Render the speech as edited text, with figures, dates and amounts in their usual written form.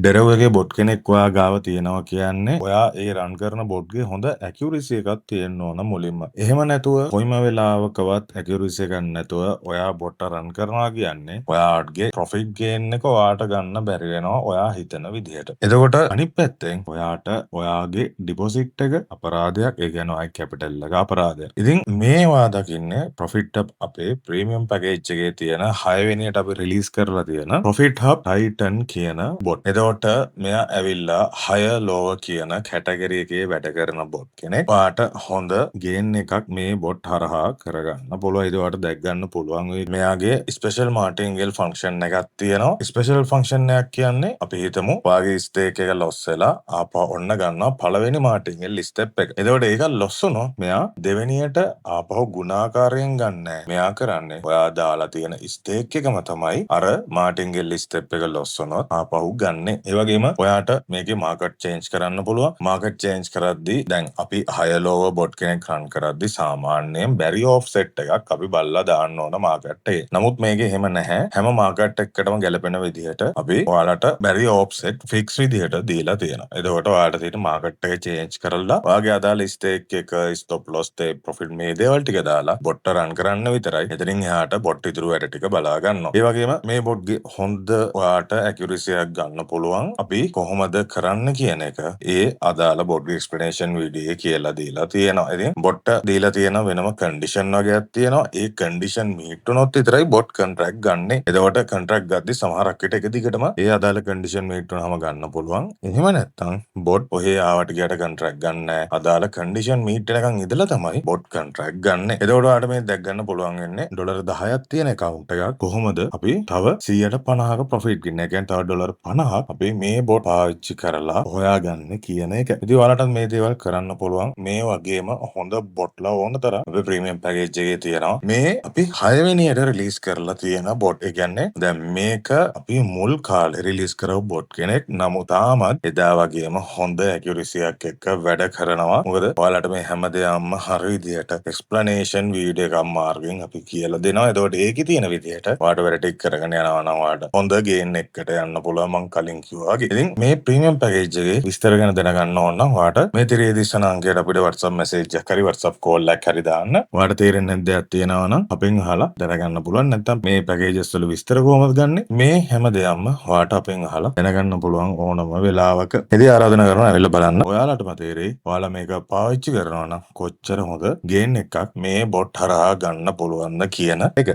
ඩෙරව් එකේ බොට් කෙනෙක් ඔයා ගාව තියෙනවා කියන්නේ ඔයා ඒ රන් කරන බොට්ගේ හොඳ ඇකියුරසි එකක් තියෙන්න ඕන මුලින්ම. එහෙම නැතුව කොයිම වෙලාවකවත් ඇකියුරසි එකක් නැතුව ඔයා බොට්ට රන් කරනවා කියන්නේ ඔයාගේ ප්‍රොෆිට් ගේන් එක ඔයාට ගන්න බැරි වෙනවා ඔයා හිතන විදිහට. එතකොට අනිත් පැත්තෙන් ඔයාට ඔයාගේ ඩිපොසිට් එක අපරාධයක්. ඒ කියන්නේ ඔයාගේ කැපිටල් එක අපරාධයක්. ඉතින් මේවා දකින්නේ ප්‍රොෆිට් හබ් අපේ ප්‍රීමියම් පැකේජ් එකේ තියෙන 6 වෙනියට අපි රිලීස් කරලා තියෙන ප්‍රොෆිට් හබ් ටයිටන් කියන බොට්. එතකොට මෙයා ඇවිල්ලා 6 ලෝව කියන කැටගරි එකේ වැඩ කරන බොට් කෙනෙක්. ඔයාට හොඳ ගේන් එකක් මේ බොට් හරහා කරගන්න පුළුවන්. ඒක ඔයාට දැක් ගන්න පුළුවන් වෙයි. මෙයාගේ ස්පෙෂල් මාටින්ගෙල් ෆන්ක්ෂන් එකක් තියෙනවා. ස්පෙෂල් ෆන්ක්ෂන් එකක් කියන්නේ අපි හිතමු ඔයාගේ ස්ටේක් එක ලොස් වෙලා ආපහු ඔන්න ගන්නවා පළවෙනි මාටින්ගෙල් ස්ටෙප් එක. එතකොට ඒක ලොස් වුණොත් මෙයා දෙවෙනියට ආපහු ගුණාකාරයෙන් ගන්නෑ. මෙයා කරන්නේ ඔයා දාලා තියෙන ස්ටේක් එකම තමයි අර මාටින්ගෙල් ස්ටෙප් එක ලොස් වුණොත් ආපහු ගන්න. ඒ වගේම ඔයාට මේකේ මාකට් චේන්ජ් කරන්න පුළුවන්. මාකට් චේන්ජ් කරද්දී දැන් අපි 6 ලෝව බොට් කෙනෙක් රන් කරද්දී සාමාන්‍යයෙන් බැරි ඔෆ්සෙට් එකක් අපි බලලා දාන්න ඕන මාකට් එකේ. නමුත් මේකේ එහෙම නැහැ. හැම මාකට් එකකටම ගැලපෙන විදිහට අපි ඔයාලට බැරි ඔෆ්සෙට් ෆික්ස් විදිහට දීලා තියෙනවා. එතකොට ඔයාලට තියෙන මාකට් එක චේන්ජ් කරලා ඔයාගේ අදාළ ස්ටේක් එක ස්ටොප් ලොස් ටේක් ප්‍රොෆිට් මේ දේවල් ටික දාලා බොට්ට රන් කරන්න විතරයි. එතනින් එහාට බොට් ඉතුරු වැඩ ටික බලා ගන්නවා. ඒ වගේම මේ බොට්ගේ හොඳ ඔයාට ඇකියුරසි එකක් ගන්න පුළුවන්. අපි කොහොමද කරන්න කියන එක ඒ අදාළ බොට් එක්ස්ප්ලනේෂන් වීඩියෝ කියලා දීලා තියෙනවා. ඉතින් බොට්ට දීලා තියෙන වෙනම කන්ඩිෂන් වගේක් තියෙනවා. ඒ කන්ඩිෂන් මීට් වුණොත් විතරයි බොට් කොන්ට්‍රැක්ට් ගන්නෙ. එතකොට කොන්ට්‍රැක්ට් ගද්දි සමහරක් විට එක දිගටම ඒ අදාළ කන්ඩිෂන් මීට් වුණාම ගන්න පුළුවන්. එහෙම නැත්නම් බොට් ඔහේ ආවට ගියට කොන්ට්‍රැක්ට් ගන්න නැහැ. අදාළ කන්ඩිෂන් මීට් වෙනකන් ඉඳලා තමයි බොට් කොන්ට්‍රැක්ට් ගන්නෙ. එතකොට ඔයාලට මේ දැක් ගන්න පුළුවන් වෙන්නේ ඩොලර් 10ක් තියෙන account එකක් කොහොමද අපි තව 150ක ප්‍රොෆිට් ගන්න. ඒ කියන්නේ තව ඩොලර් 50ක් අපි මේ බොට් පාවිච්චි කරලා හොයාගන්න කියන එක. ඉතින් ඔයාලට මේ දේවල් කරන්න පුළුවන්. මේ වගේම හොඳ බොට්ලා ඕන තරම් අපේ ප්‍රීමියම් පැකේජ් එකේ තියෙනවා. මේ අපි 6 වෙනියට රිලීස් කරලා තියෙන බොට්. ඒ කියන්නේ දැන් මේක අපි මුල් කාලේ රිලීස් කරපු බොට් කෙනෙක්. නමුත් තාමත් එදා වගේම හොඳ ඇකියුරසි එකක් එක්ක වැඩ කරනවා. මොකද ඔයාලට මේ හැමදේම හරි විදියට එක්ස්ප්ලනේෂන් වීඩියෝ එකක් මාර්ගෙන් අපි කියලා දෙනවා. එතකොට ඒකේ තියෙන විදියට ඔයාලට වැඩ ටික කරගෙන යනවා නම් ඔයාලට හොඳ ගේන් එකකට යන්න පුළුවන්. මම කලින් කිව්වා වගේ. ඉතින් මේ ප්‍රීමියම් පැකේජ් එකේ විස්තර ගැන දැනගන්න ඕන නම් ඔයාලට මේ තිරේ දිස්සන අංකයට අපිට WhatsApp මැසේජ් එකක් හරි WhatsApp කෝල් එකක් හරි දාන්න. ඔයාලට තේරෙන්නේ නැද්ද දෙයක් තියෙනවා නම් අපෙන් අහලා දැනගන්න පුළුවන්. නැත්නම් මේ පැකේජස් වල විස්තර කොහොමද ගන්නෙ? මේ හැමදේම ඔයාලට අපෙන් අහලා දැනගන්න පුළුවන් ඕනම වෙලාවක. ඉතින් ආරාධනා කරනවා ඇවිල්ලා බලන්න. ඔයාලටම තේරෙයි ඔයාලා මේක පාවිච්චි කරනවා නම් කොච්චර හොඳ ගේන් එකක් මේ බොට් හරහා ගන්න පුළුවන්ද කියන එක.